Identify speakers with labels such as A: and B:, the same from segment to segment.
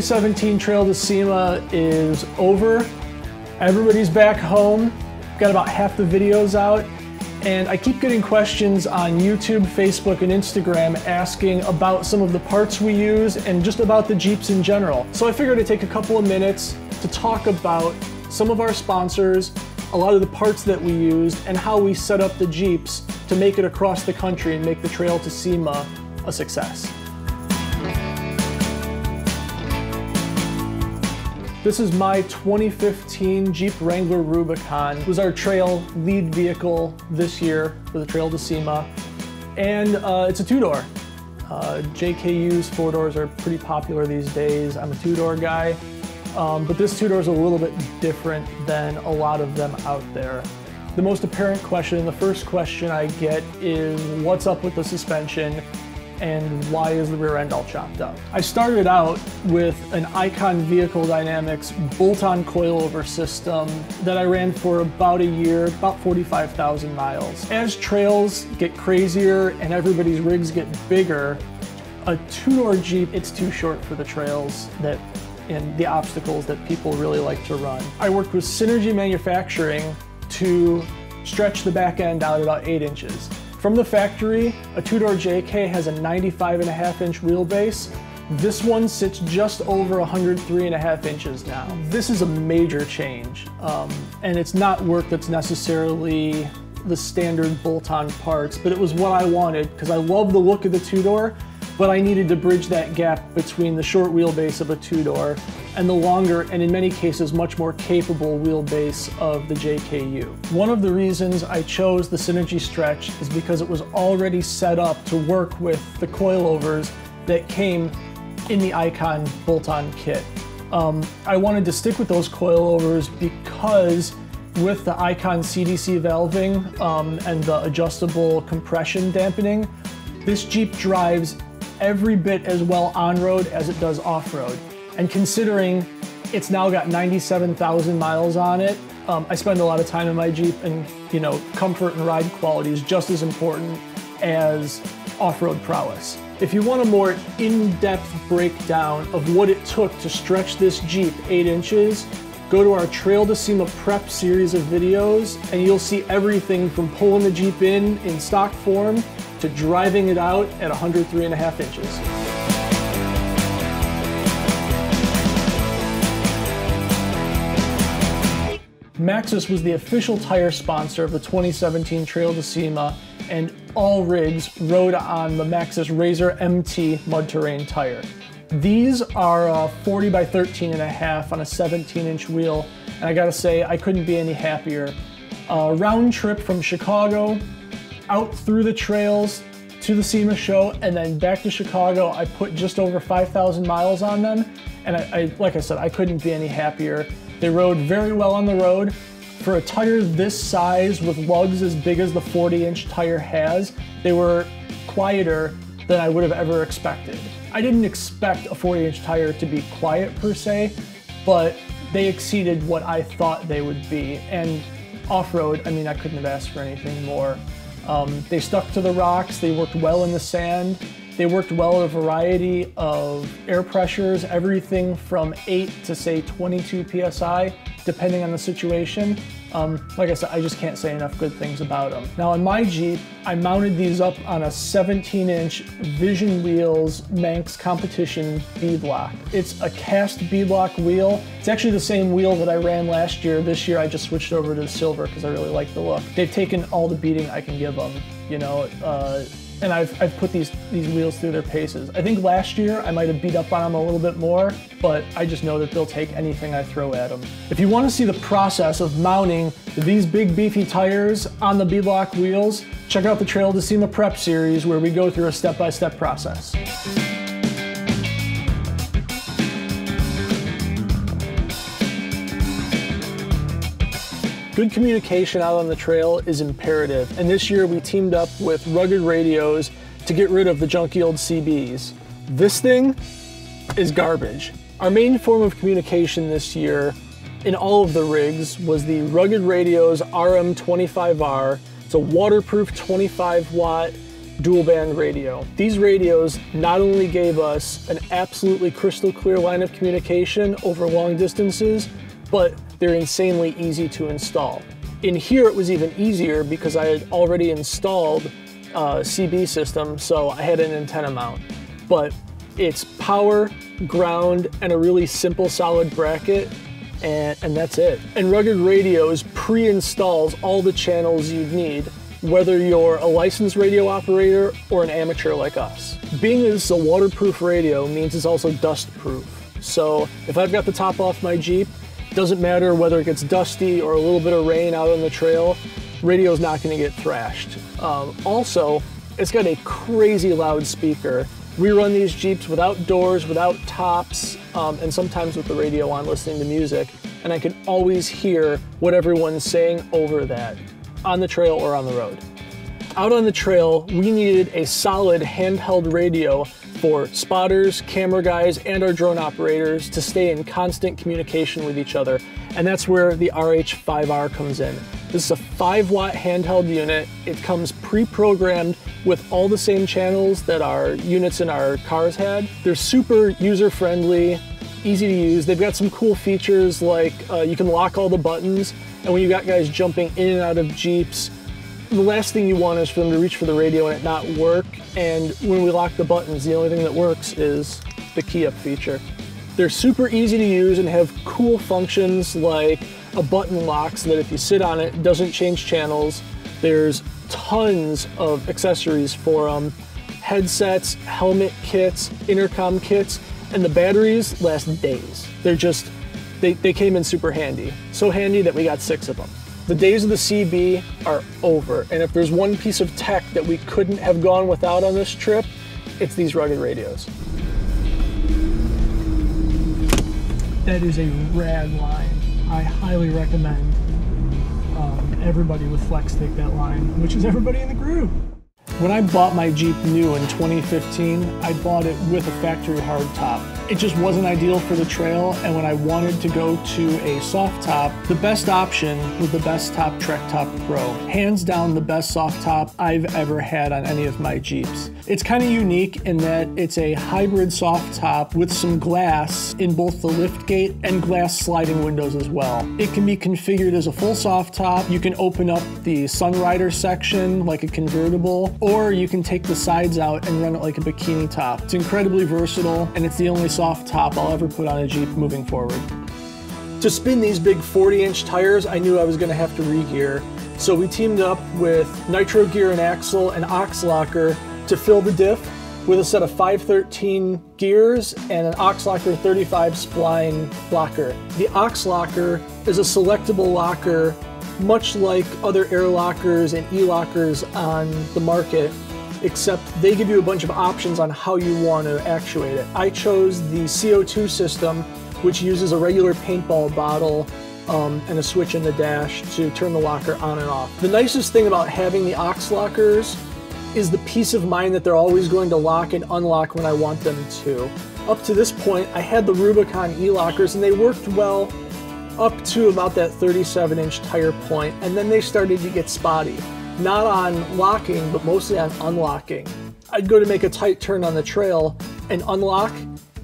A: 2017 Trail to SEMA is over. Everybody's back home. Got about half the videos out. And I keep getting questions on YouTube, Facebook, and Instagram asking about some of the parts we use and just about the Jeeps in general. So I figured I'd take a couple of minutes to talk about some of our sponsors, a lot of the parts that we used, and how we set up the Jeeps to make it across the country and make the Trail to SEMA a success. This is my 2015 Jeep Wrangler Rubicon. It was our trail lead vehicle this year for the Trail to SEMA. And it's a two-door. JKU's four-doors are pretty popular these days. I'm a two-door guy. But this two-door is a little bit different than a lot of them out there. The most apparent question, the first question I get is, what's up with the suspension and why is the rear end all chopped up? I started out with an Icon Vehicle Dynamics bolt-on coilover system that I ran for about a year, about 45,000 miles. As trails get crazier and everybody's rigs get bigger, a two-door Jeep, it's too short for the trails and the obstacles that people really like to run. I worked with Synergy Manufacturing to stretch the back end out about 8 inches. From the factory, a two-door JK has a 95.5-inch wheelbase. This one sits just over 103.5 inches now. This is a major change, and it's not work that's necessarily the standard bolt-on parts, but it was what I wanted because I love the look of the two-door, but I needed to bridge that gap between the short wheelbase of a two-door and the longer, and in many cases, much more capable wheelbase of the JKU. One of the reasons I chose the Synergy Stretch is because it was already set up to work with the coilovers that came in the Icon bolt-on kit. I wanted to stick with those coilovers because with the Icon CDC valving and the adjustable compression dampening, this Jeep drives every bit as well on-road as it does off-road. And considering it's now got 97,000 miles on it, I spend a lot of time in my Jeep, and comfort and ride quality is just as important as off-road prowess. If you want a more in-depth breakdown of what it took to stretch this Jeep 8 inches, go to our Trail to SEMA prep series of videos and you'll see everything from pulling the Jeep in stock form to driving it out at 103.5 inches. Maxxis was the official tire sponsor of the 2017 Trail to SEMA, and all rigs rode on the Maxxis Razor MT mud terrain tire. These are 40 by 13.5 on a 17-inch wheel, and I gotta say, I couldn't be any happier. Round trip from Chicago, out through the trails to the SEMA show, and then back to Chicago, I put just over 5,000 miles on them, and like I said, I couldn't be any happier. They rode very well on the road. For a tire this size with lugs as big as the 40-inch tire has, they were quieter than I would have ever expected. I didn't expect a 40-inch tire to be quiet per se, but they exceeded what I thought they would be. And off-road, I mean, I couldn't have asked for anything more. They stuck to the rocks, they worked well in the sand, they worked well at a variety of air pressures, everything from 8 to say 22 PSI, depending on the situation. Like I said, I just can't say enough good things about them. Now on my Jeep, I mounted these up on a 17-inch Vision Wheels Manx Competition beadlock. It's a cast beadlock wheel. It's actually the same wheel that I ran last year. This year I just switched over to the silver because I really like the look. They've taken all the beating I can give them, and I've put these wheels through their paces. I think last year I might have beat up on them a little bit more, but I just know that they'll take anything I throw at them. If you want to see the process of mounting these big beefy tires on the beadlock wheels, check out the Trail to SEMA prep series where we go through a step-by-step process. Good communication out on the trail is imperative, and this year we teamed up with Rugged Radios to get rid of the junky old CBs. This thing is garbage. Our main form of communication this year in all of the rigs was the Rugged Radios RM25R. It's a waterproof 25-watt dual band radio. These radios not only gave us an absolutely crystal clear line of communication over long distances, but they're insanely easy to install. In here it was even easier because I had already installed a CB system, so I had an antenna mount. But it's power, ground, and a really simple solid bracket, and that's it. And Rugged Radios pre-installs all the channels you'd need, whether you're a licensed radio operator or an amateur like us. Being that this is a waterproof radio means it's also dust-proof. So if I've got the top off my Jeep, doesn't matter whether it gets dusty or a little bit of rain out on the trail, radio's not gonna get thrashed. Also, it's got a crazy loud speaker. We run these Jeeps without doors, without tops, and sometimes with the radio on listening to music, and I can always hear what everyone's saying over that, on the trail or on the road. Out on the trail, we needed a solid handheld radio for spotters, camera guys, and our drone operators to stay in constant communication with each other, and that's where the RH5R comes in. This is a 5-watt handheld unit. It comes pre-programmed with all the same channels that our units in our cars had. They're super user-friendly, easy to use. They've got some cool features like you can lock all the buttons, and when you got guys jumping in and out of Jeeps, the last thing you want is for them to reach for the radio and it not work. And when we lock the buttons, the only thing that works is the key up feature. They're super easy to use and have cool functions like a button lock so that if you sit on it, it doesn't change channels. There's tons of accessories for them. Headsets, helmet kits, intercom kits, and the batteries last days. They came in super handy. So handy that we got 6 of them. The days of the CB are over, and if there's one piece of tech that we couldn't have gone without on this trip, it's these Rugged Radios. That is a rad line. I highly recommend everybody with Flex take that line, which is everybody in the group. When I bought my Jeep new in 2015, I bought it with a factory hardtop. It just wasn't ideal for the trail, and when I wanted to go to a soft top, the best option was the Best Top Trek Top Pro. Hands down the best soft top I've ever had on any of my Jeeps. It's kind of unique in that it's a hybrid soft top with some glass in both the lift gate and glass sliding windows as well. It can be configured as a full soft top. You can open up the Sunrider section like a convertible, or you can take the sides out and run it like a bikini top. It's incredibly versatile, and it's the only soft top I'll ever put on a Jeep moving forward. To spin these big 40-inch tires, I knew I was going to have to re-gear, so we teamed up with Nitro Gear and Axle and Ox Locker to fill the diff with a set of 513 gears and an Ox Locker 35 spline locker. The Ox Locker is a selectable locker, much like other air lockers and e-lockers on the market, except they give you a bunch of options on how you want to actuate it. I chose the CO2 system, which uses a regular paintball bottle and a switch in the dash to turn the locker on and off. The nicest thing about having the Ox Lockers is the peace of mind that they're always going to lock and unlock when I want them to. Up to this point, I had the Rubicon e-lockers and they worked well up to about that 37-inch tire point, and then they started to get spotty. Not on locking, but mostly on unlocking. I'd go to make a tight turn on the trail and unlock,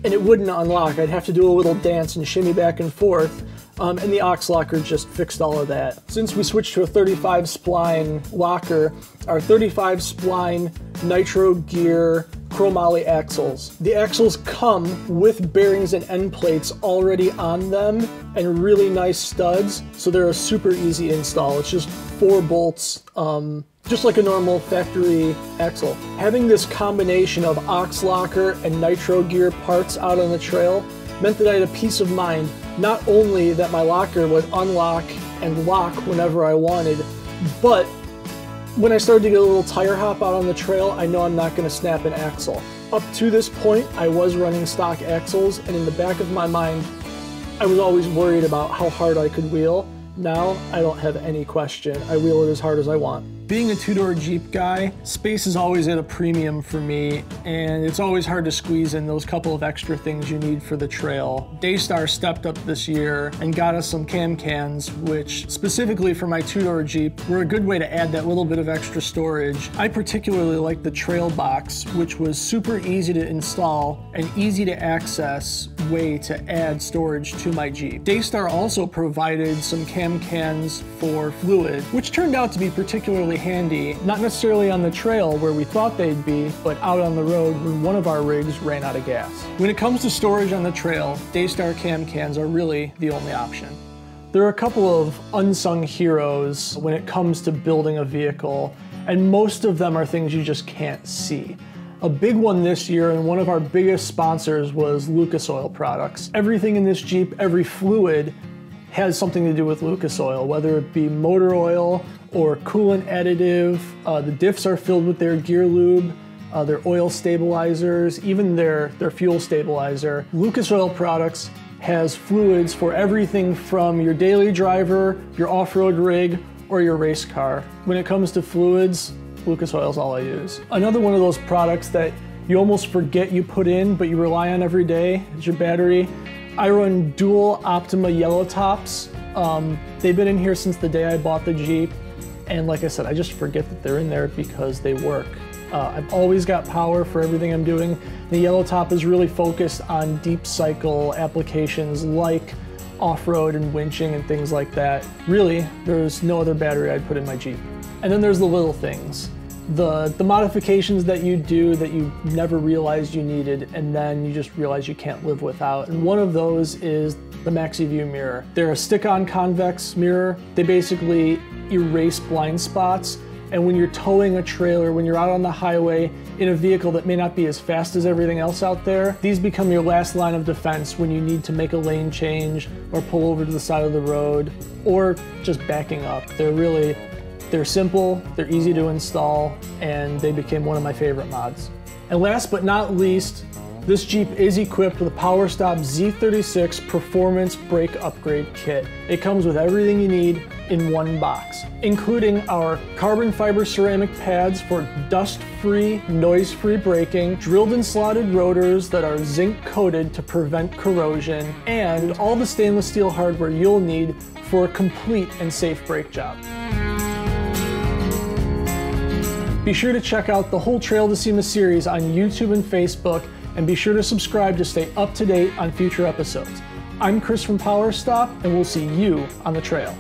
A: and it wouldn't unlock. I'd have to do a little dance and shimmy back and forth, and the Ox Locker just fixed all of that. Since we switched to a 35 spline locker, our 35 spline Nitro Gear chromoly axles. The axles come with bearings and end plates already on them and really nice studs, so they're a super easy install. It's just 4 bolts, just like a normal factory axle. Having this combination of Ox Locker and Nitro Gear parts out on the trail meant that I had a peace of mind, not only that my locker would unlock and lock whenever I wanted, but when I started to get a little tire hop out on the trail, I know I'm not going to snap an axle. Up to this point, I was running stock axles, and in the back of my mind, I was always worried about how hard I could wheel. Now, I don't have any question. I wheel it as hard as I want. Being a two-door Jeep guy, space is always at a premium for me, and it's always hard to squeeze in those couple of extra things you need for the trail. Daystar stepped up this year and got us some cam cans, which specifically for my two-door Jeep were a good way to add that little bit of extra storage. I particularly like the trail box, which was super easy to install and easy to access way to add storage to my Jeep. Daystar also provided some cam cans for fluid, which turned out to be particularly handy, not necessarily on the trail where we thought they'd be, but out on the road when one of our rigs ran out of gas. When it comes to storage on the trail, Daystar cam cans are really the only option. There are a couple of unsung heroes when it comes to building a vehicle, and most of them are things you just can't see. A big one this year, and one of our biggest sponsors, was Lucas Oil Products. Everything in this Jeep, every fluid, has something to do with Lucas Oil, whether it be motor oil or coolant additive. The diffs are filled with their gear lube, their oil stabilizers, even their fuel stabilizer. Lucas Oil Products has fluids for everything from your daily driver, your off-road rig, or your race car. When it comes to fluids, Lucas Oil is all I use. Another one of those products that you almost forget you put in, but you rely on every day is your battery. I run dual Optima yellow tops. They've been in here since the day I bought the Jeep. And like I said, I just forget that they're in there because they work. I've always got power for everything I'm doing. The yellow top is really focused on deep cycle applications like off-road and winching and things like that. Really, there's no other battery I'd put in my Jeep. And then there's the little things. The modifications that you do that you never realized you needed, and then you just realize you can't live without. And one of those is the MaxiView mirror. They're a stick-on convex mirror. They basically erase blind spots. And when you're towing a trailer, when you're out on the highway in a vehicle that may not be as fast as everything else out there, these become your last line of defense when you need to make a lane change or pull over to the side of the road or just backing up. They're simple, they're easy to install, and they became one of my favorite mods. And last but not least, this Jeep is equipped with a PowerStop Z36 Performance Brake Upgrade Kit. It comes with everything you need in one box, including our carbon fiber ceramic pads for dust-free, noise-free braking, drilled and slotted rotors that are zinc-coated to prevent corrosion, and all the stainless steel hardware you'll need for a complete and safe brake job. Be sure to check out the whole Trail to SEMA series on YouTube and Facebook, and be sure to subscribe to stay up to date on future episodes. I'm Chris from PowerStop, and we'll see you on the trail.